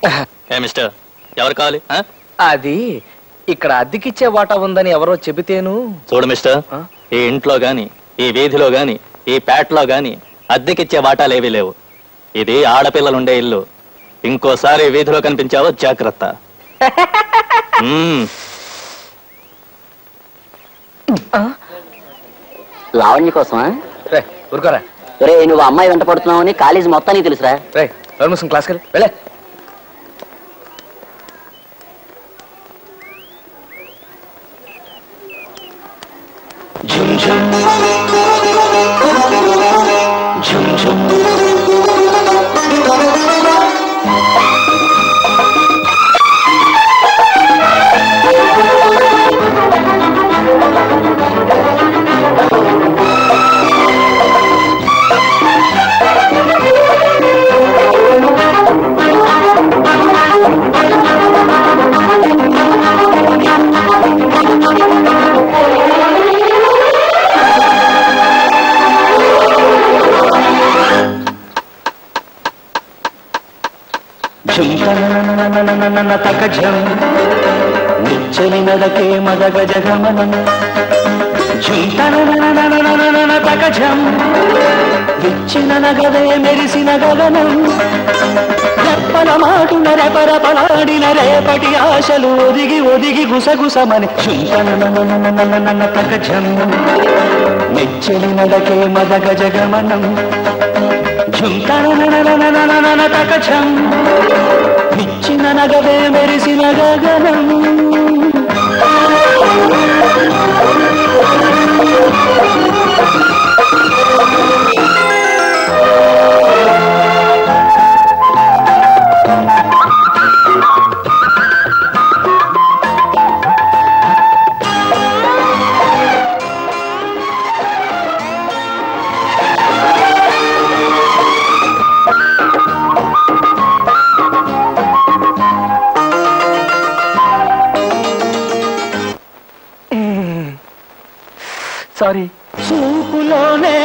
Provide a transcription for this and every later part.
Mister ఎవరు కావాలి? అది ఇక్కడ అద్దెకిచ్చే వాటా ఉందని ఎవరో చెబితేను. చూడు మిస్టర్, ఈ ఇంట్లో గాని, ఈ వీధిలో గాని, ఈ పేటలో గాని అద్దెకిచ్చే వాటాలేవీ లేవు. ఇది ఆడపిల్లలుండే ఇల్లు. ఇంకోసారి వీధిలో కనిపించావో జాగ్రత్త. లావణ్య కోసమా? ఊరుకోరా. రే, నువ్వు అమ్మాయి వెంట పడుతున్నావు అని కాలేజీ మొత్తానికి తెలుసురా. రే పర్మిషన్ క్లాస్కి వెళ్ళే. झुम झुम झुम झुम తకజం నిచ్చని నడకే మదగ జగమనం తకజం విచ్చిన నగదే మెరిసిన గగనం రెప్పల మాటున రెపరపలాడిన రేపటి ఆశలు ఒదిగి ఒదిగి గుసగుసమని తకజం నిచ్చని నడకే మదగ జగమనం తకజం విచ్చిన నగదే మెరిసిన గగనం సారీ. చూపులోనే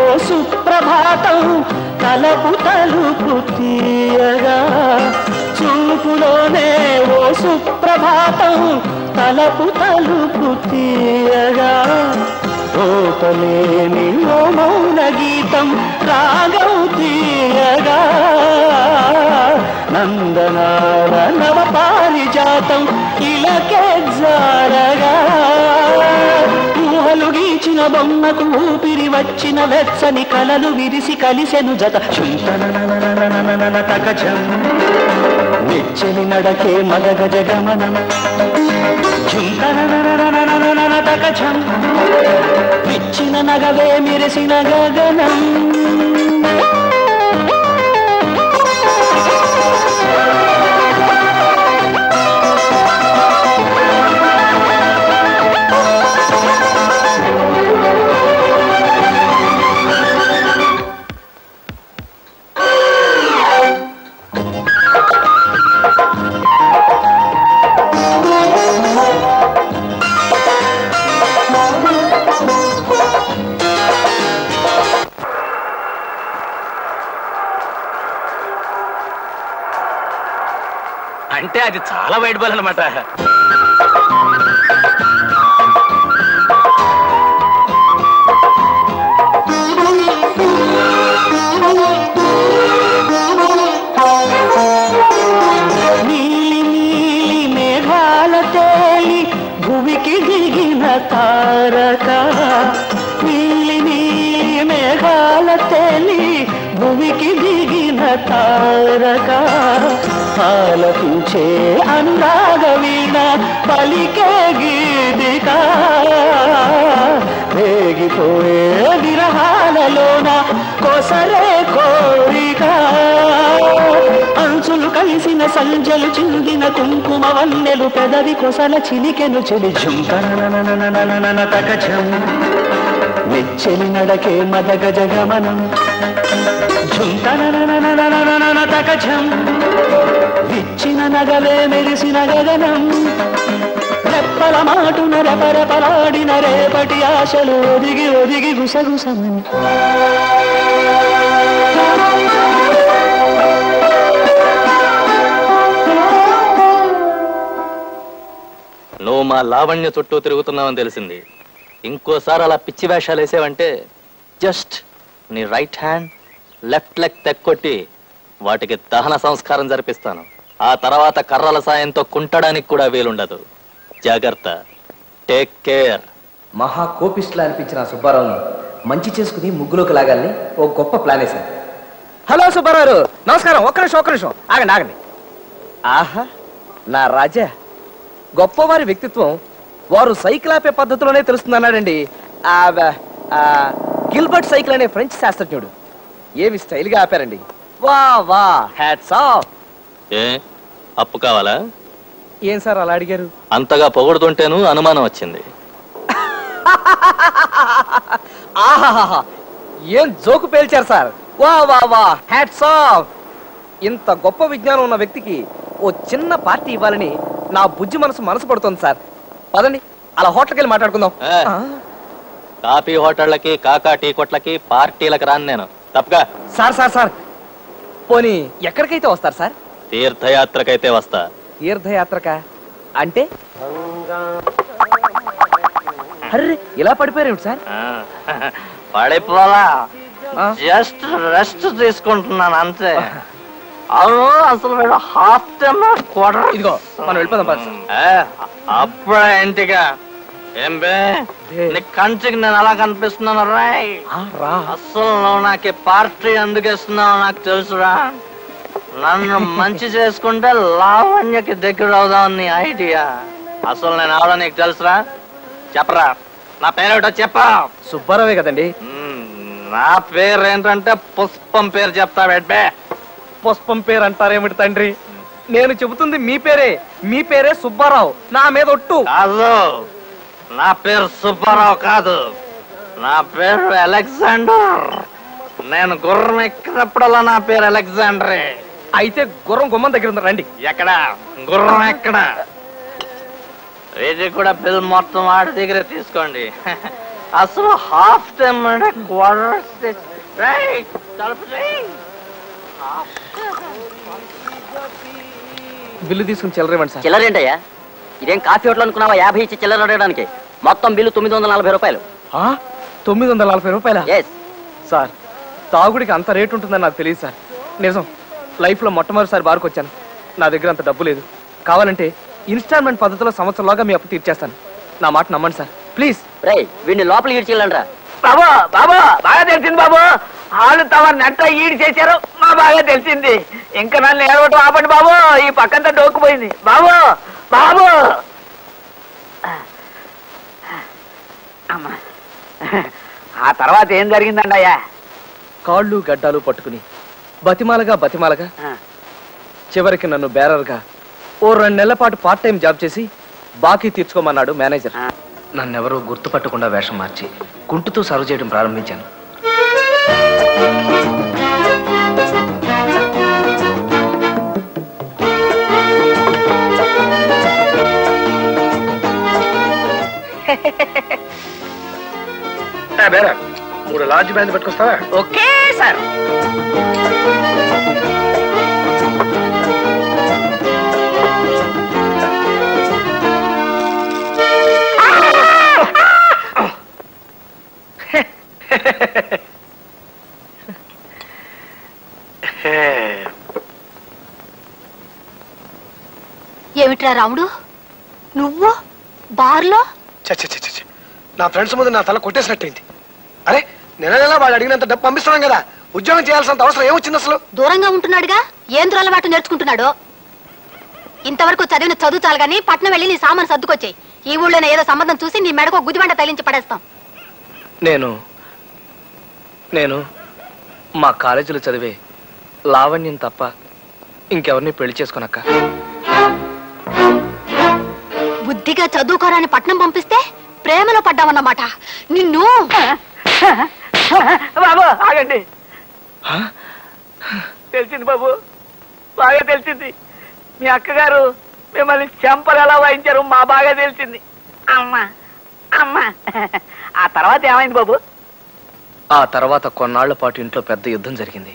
ఓ సుప్రభాతం తలపు తలుపు తీయగా చూపులోనే ఓ సుప్రభాతం తలపు తలుపు తీయగా ఓతలేని ఓ మౌన గీతం రాగం తీయగా నందనాల నవ పారిజాతం ఇలకే జారగా ఊహలు గీచిన బొమ్మకు ఊపిరి వచ్చిన వెచ్చని కలలు విరిసి కలిసెను జత తకజం నిచ్చని నడకే మదగ జగమనం తకజం విచ్చిన నగవే మెరిసిన గగనం అంటే అది చాలా వైట్ బాల్ అన్నమాట. నీలి నీలి మేఘాల తేలి భూమికి దిగిన తారక నీలి నీలి మేఘాల తేలి భూమికి దిగిన తారక ఆలపించే అనురాగ వీణ పలికే గీతిక రేగిపోయే విరహాలలోన కొసరే కోరిక అంచులు కలిసిన సంజలు చిందిన కుంకుమ వన్నెలు పెదవి కొసల చిలికెను చెలి తకజం నిచ్చని నడకే మదగ జగమనం తకజం విచ్చిన నగలే మెరిసిన గగనం రెప్పల మాటున రెపరెపలాడిన రేపటి ఆశలు ఒదిగి ఒదిగి గుసగుసమని మా లావణ్య చుట్టూ తిరుగుతున్నామని తెలిసింది. ఇంకోసారి అలా పిచ్చి వేషాలు వేసావంటే జస్ట్ నీ రైట్ హ్యాండ్ లెఫ్ట్ లెగ్ తెక్కొట్టి వాటికి దహన సంస్కారం జరిపిస్తాను. ఆ తర్వాత కర్రల సాయంతో కుంటడానికి కూడా వీలుండదు. జాగ్రత్త. Take care. మహా కోపిస్టులా అనిపించిన ఆ సుబ్బారావుని మంచి చేసుకుని ముగ్గులోకి లాగాలని ఓ గొప్ప ప్లాన్ వేశాను. హలో సుబ్బారావు, నమస్కారం. ఒక్క నిమిషం ఆగండి. ఆహా, నా రాజా, గొప్పవారి వ్యక్తిత్వం వారు సైకిల్ ఆపే పద్ధతిలోనే తెలుస్తుందన్నాడండి గిల్బర్ట్ సైకిల్ అనే ఫ్రెంచ్ శాస్త్రజ్ఞుడు. ఏమి స్టైల్ గా ఆపారండి. వా వా, హ్యాట్స్ ఆఫ్. ఏ అప్పు కావాలా? ఏం సార్ అలా అడిగారు? అంతగా పొగుడుతుంటేను అనుమానం వచ్చింది. ఆహాహా, ఏం జోకు పేల్చారు సార్. వా వా వా, హ్యాట్స్ ఆఫ్. ఇంత గొప్ప విజ్ఞానం ఉన్న వ్యక్తికి ఓ చిన్న పార్టీ ఇవ్వాలని నా బుజ్జి మనసు పడుతుంది సార్. పదండి, అలా హోటల్కి వెళ్ళి మాట్లాడుకుందాం. కాఫీ హోటళ్ళకి, కాకా టీ కొట్లకి, పార్టీలకు రాను నేను. తప్పగా. సార్ పోనీ ఎక్కడికైతే వస్తారు సార్? తీర్థయాత్రకైతే వస్తా. తీర్థయాత్రక అంటే? అర్రే, ఇలా పడిపోయారేమిటి సార్? పడిపోలా, జస్ట్ రెస్ట్ తీసుకుంటున్నాను అంతే. అవును, అసలు వీడు హాఫ్ టైమ్ క్వార్టర్. ఇదిగో మనం వెళ్ళిపోదాం పద. అప్పుడే ఇంటిగా. ఏం బే, నీ కంచికి నేను అలా కనిపిస్తున్నాను రాయ్. అసలు నువ్వు నాకు పార్టీ ఎందుకు ఇస్తున్నావు నాకు తెలుసురా. నన్ను మంచి చేసుకుంటే లావణ్యకి దగ్గర అవుదాం నీ ఐడియా. అసలు నేను అవడా నీకు తెలుసురా? చెప్పరా, నా పేరేటో చెప్పా. సుబ్బారావే కదండి. నా పేరు ఏంటంటే పుష్పం పేరు చెప్తా బెడ్బే. పుష్పం పేరు అంటారేమిటి తండ్రి? నేను చెబుతుంది మీ పేరే. మీ పేరే సుబ్బారావు. నా మీద ఒట్టు. కాదు, నా పేరు సుబ్బారావు కాదు, నా పేరు అలెగ్జాండర్. నేను గుర్రం ఎక్కినప్పుడల్లా నా పేరు అలెగ్జాండరే. అయితే గుర్రం గుమ్మం దగ్గర ఉంది, రండి. ఎక్కడ గుర్రం? ఎక్కడ? ఇది కూడా బిల్ మొత్తం వాడి దగ్గర తీసుకోండి. అసలు హాఫ్ టైం అంటే క్వార్టర్. బిల్లు తీసుకుని చిల్లరేమండి సార్. చిల్లరేంటయ్యా? ఇదేం కాఫీ హోటల్ అనుకున్నావా 50 ఇచ్చి చిల్లర అడగడానికి? మొత్తం బిల్లు 940 రూపాయలు. 940 రూపాయల? ఎస్ సార్, తాగుడికి అంత రేటు ఉంటుందని నాకు తెలియదు సార్. నిజం, లైఫ్ లో మొట్టమొదటిసారి బార్కు వచ్చాను. నా దగ్గర అంత డబ్బు లేదు. కావాలంటే ఇన్స్టాల్మెంట్ పద్ధతిలో సంవత్సరంలోగా మీ అప్పు తీర్చేస్తాను. నా మాట నమ్మండి సార్, ప్లీజ్. రై, వీడిని లోపలికి ఈడ్చిల్లండి రా. బాబు బాగా తెలిసింది బాబు. వాళ్ళు తమ నెట్ట ఈడి చేశారు, మా బాగా తెలిసింది. ఇంకా నన్ను ఏడవటం ఆపండి బాబు. ఈ పక్కంతా డోక్కుపోయింది బాబు. అమ్మా, ఆ తర్వాత ఏం జరిగిందండి అయ్యా? కాళ్ళు గడ్డాలు పట్టుకుని బతిమాలగా చివరికి నన్ను బేరర్గా ఓ 2 నెలల పాటు పార్ట్ టైం జాబ్ చేసి బాకీ తీర్చుకోమన్నాడు మేనేజర్. నన్నెవరూ గుర్తుపట్టకుండా వేషం మార్చి కుంటుతూ సర్వ్ చేయడం ప్రారంభించాను. మూడు లార్జ్ బ్యాండ్ పెట్టుకొస్తావా? Okay sir. ఏమిట్రా రాముడు, నువ్వు బార్లో? నా ఫ్రెండ్స్ ముందు నా తల కొట్టేసినట్టయింది. అరే, నెల వాడు అడిగినంత డబ్బు పంపిస్తున్నాం కదా, ఉద్యోగం చేయాల్సినంత అవసరం ఏమొచ్చింది అసలు? దూరంగా ఉంటున్నాడుగా, ఏం దురలవాటు నేర్చుకుంటున్నాడో. ఇంతవరకు చదివిన చదువు చాలు గానీ పట్నం వెళ్ళి నీ సామాను సర్దుకొచ్చాయి. ఈ ఊళ్ళోనే ఏదో సంబంధం చూసి నీ మెడకు గుదిబండ తగిలించి పడేస్తాం. నేను మా కాలేజీలో చదివే లావణ్యం తప్ప ఇంకెవరిని పెళ్లి చేసుకోనక్క. బుద్ధిగా చదువుకోరాని పట్నం పంపిస్తే ప్రేమలో పడ్డావన్నమాట. నిన్ను బాబు ఆగండి. తెలిసింది బాబు, బాగా తెలిసింది. మీ అక్కగారు మిమ్మల్ని చెంపలు ఎలా వాయించారు మా బాగా తెలిసింది. అమ్మా అమ్మా. ఆ తర్వాత ఏమైంది బాబు? ఆ తర్వాత కొన్నాళ్ల పాటు ఇంట్లో పెద్ద యుద్ధం జరిగింది.